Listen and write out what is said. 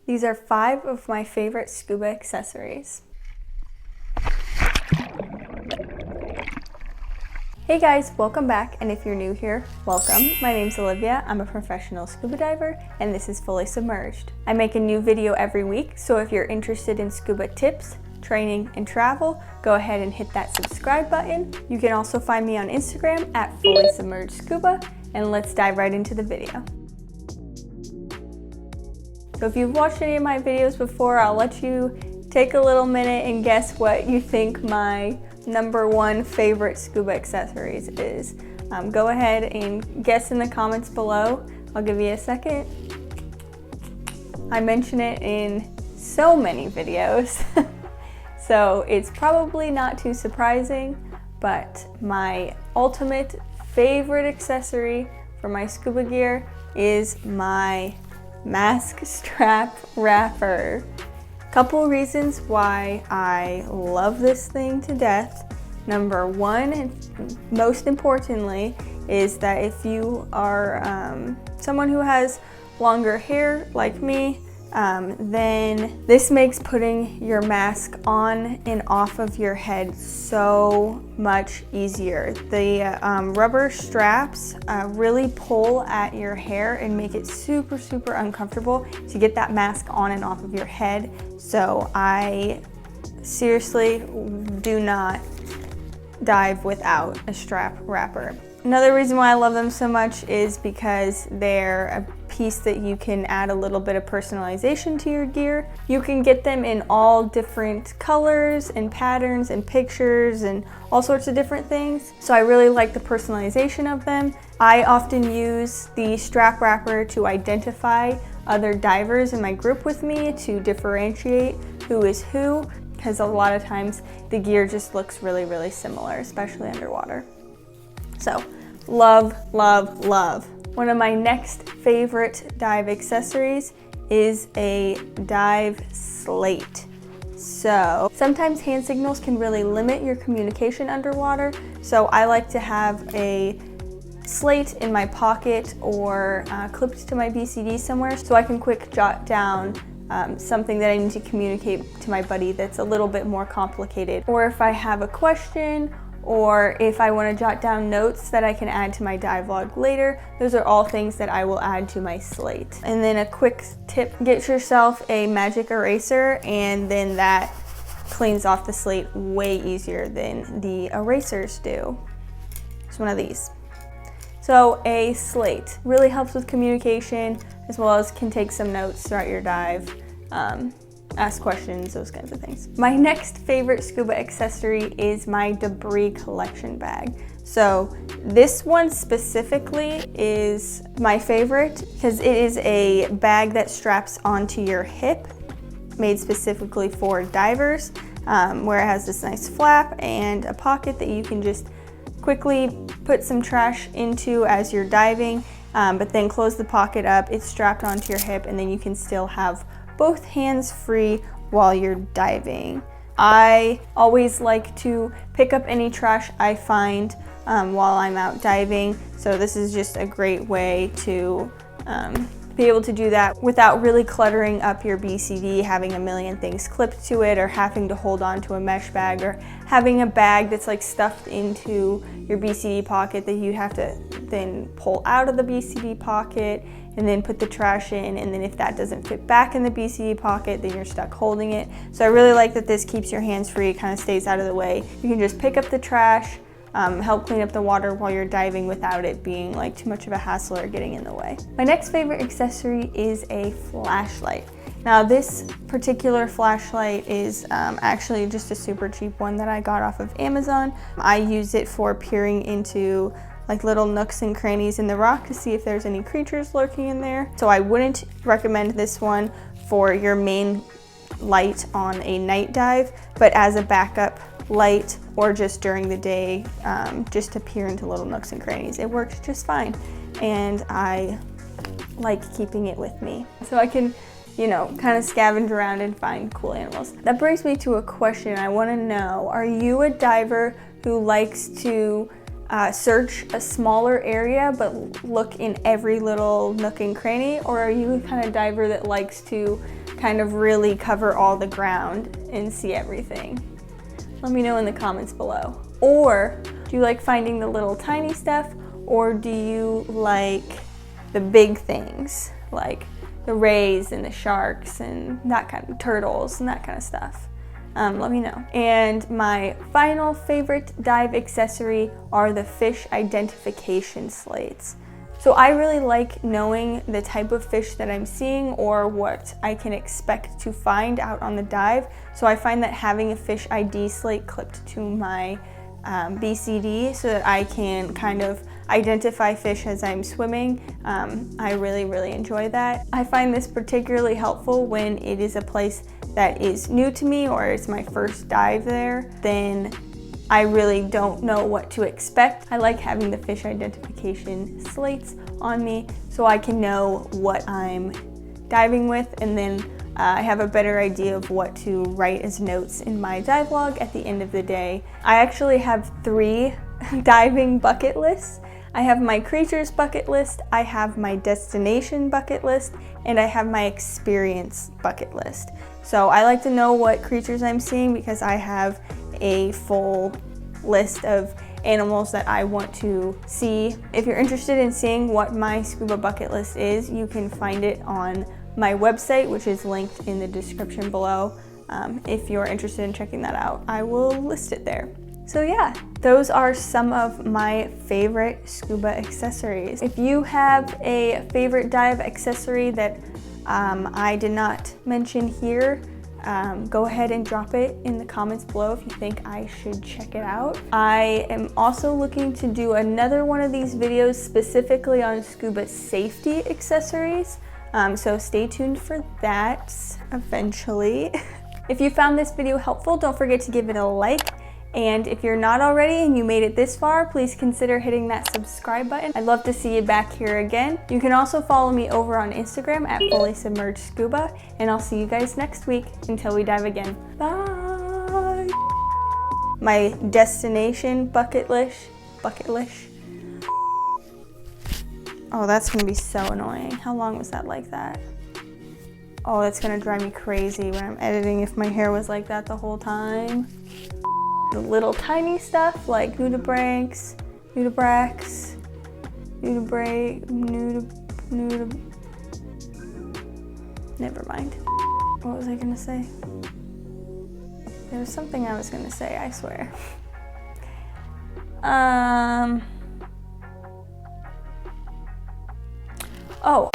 These are 5 of my favorite scuba accessories. Hey guys, welcome back, and if you're new here, welcome. My name's Olivia, I'm a professional scuba diver, and this is Fully Submerged. I make a new video every week, so if you're interested in scuba tips, training, and travel, go ahead and hit that subscribe button. You can also find me on Instagram at Fully Submerged Scuba, and let's dive right into the video. So if you've watched any of my videos before, I'll let you take a little minute and guess what you think my #1 favorite scuba accessories is. Go ahead and guess in the comments below. I'll give you a second. I mention it in so many videos, so it's probably not too surprising, but my ultimate favorite accessory for my scuba gear is my mask strap wrapper. Couple reasons why I love this thing to death. #1, and most importantly, is that if you are someone who has longer hair like me, then this makes putting your mask on and off of your head so much easier. The rubber straps really pull at your hair and make it super uncomfortable to get that mask on and off of your head. So I seriously do not dive without a strap wrapper. Another reason why I love them so much is because they're a piece that you can add a little bit of personalization to your gear. You can get them in all different colors and patterns and pictures and all sorts of different things. So I really like the personalization of them. I often use the strap wrapper to identify other divers in my group with me, to differentiate who is who, because a lot of times the gear just looks really similar, especially underwater. So love. One of my next favorite dive accessories is a dive slate. So sometimes hand signals can really limit your communication underwater, so I like to have a slate in my pocket or clipped to my BCD somewhere so I can quick jot down something that I need to communicate to my buddy that's a little bit more complicated, or if I have a question, or if I want to jot down notes that I can add to my dive log later. Those are all things that I will add to my slate. And then a quick tip, get yourself a magic eraser, and then that cleans off the slate way easier than the erasers do. It's one of these. So a slate really helps with communication, as well as can take some notes throughout your dive, ask questions, those kinds of things. My next favorite scuba accessory is my debris collection bag. So this one specifically is my favorite because it is a bag that straps onto your hip, made specifically for divers, where it has this nice flap and a pocket that you can just quickly put some trash into as you're diving, but then close the pocket up. It's strapped onto your hip, and then you can still have both hands free while you're diving. I always like to pick up any trash I find while I'm out diving, so this is just a great way to be able to do that without really cluttering up your BCD, having a million things clipped to it, or having to hold on to a mesh bag, or having a bag that's like stuffed into your BCD pocket that you have to then pull out of the BCD pocket and then put the trash in, and then if that doesn't fit back in the BCD pocket, then you're stuck holding it. So I really like that this keeps your hands free, it kind of stays out of the way. You can just pick up the trash, help clean up the water while you're diving without it being like too much of a hassle or getting in the way. My next favorite accessory is a flashlight. Now this particular flashlight is actually just a super cheap one that I got off of Amazon. I use it for peering into like little nooks and crannies in the rock to see if there's any creatures lurking in there. So I wouldn't recommend this one for your main light on a night dive, but as a backup light or just during the day, just to peer into little nooks and crannies. It works just fine, and I like keeping it with me so I can, you know, kind of scavenge around and find cool animals. That brings me to a question. I want to know, are you a diver who likes to search a smaller area but look in every little nook and cranny, or are you the kind of diver that likes to kind of really cover all the ground and see everything? Let me know in the comments below. Or do you like finding the little tiny stuff, or do you like the big things like the rays and the sharks and that kind of turtles and that kind of stuff? Let me know. And my final favorite dive accessory are the fish identification slates. So I really like knowing the type of fish that I'm seeing or what I can expect to find out on the dive. So I find that having a fish ID slate clipped to my BCD so that I can kind of identify fish as I'm swimming, I really enjoy that. I find this particularly helpful when it is a place that is new to me or it's my first dive there. Then I really don't know what to expect. I like having the fish identification slates on me so I can know what I'm diving with, and then I have a better idea of what to write as notes in my dive log at the end of the day. I actually have 3 diving bucket lists. I have my creatures bucket list, I have my destination bucket list, and I have my experience bucket list. So I like to know what creatures I'm seeing because I have a full list of animals that I want to see. If you're interested in seeing what my scuba bucket list is, you can find it on my website, which is linked in the description below. If you're interested in checking that out, I will list it there. So yeah, those are some of my favorite scuba accessories. If you have a favorite dive accessory that I did not mention here, go ahead and drop it in the comments below if you think I should check it out. I am also looking to do another one of these videos specifically on scuba safety accessories, so stay tuned for that eventually. If you found this video helpful, don't forget to give it a like. And if you're not already and you made it this far, please consider hitting that subscribe button. I'd love to see you back here again. You can also follow me over on Instagram at Fully Submerged Scuba, and I'll see you guys next week until we dive again. Bye. My destination bucket list. Oh, that's gonna be so annoying. How long was that like that? Oh, that's gonna drive me crazy when I'm editing if my hair was like that the whole time. The little tiny stuff like nudibranchs, never mind. What was I gonna say? There was something I was gonna say, I swear. Oh.